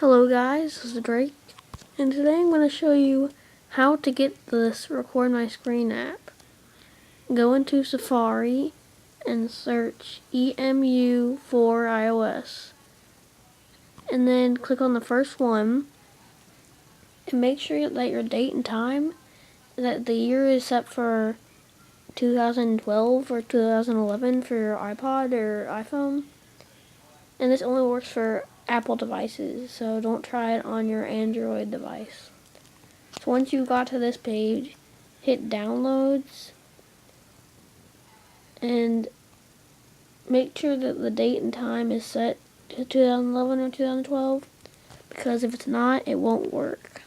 Hello guys, this is Drake, and today I'm going to show you how to get this Record My Screen app. Go into Safari and search EMU for iOS, and then click on the first one, and make sure that your date and time, that the year is set for 2012 or 2011 for your iPod or iPhone, and this only works for Apple devices, so don't try it on your Android device. So once you got to this page, hit downloads and make sure that the date and time is set to 2011 or 2012, because if it's not, it won't work.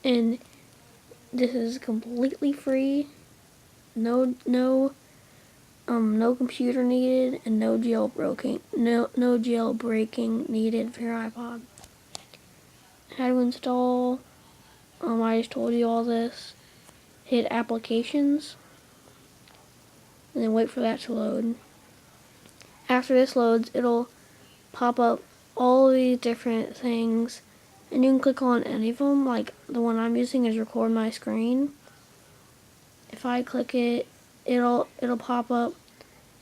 And this is completely free, no computer needed, and no jailbreaking needed for your iPod. How to install? I just told you all this. Hit applications, and then wait for that to load. After this loads, it'll pop up all these different things, and you can click on any of them. Like the one I'm using is RecordMyScreen. If I click it, it'll pop up,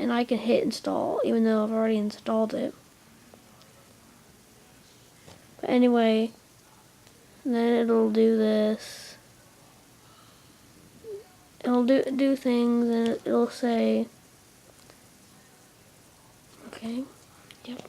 and I can hit install, even though I've already installed it. But anyway, then it'll do this. It'll do things, and it'll say, okay, yep.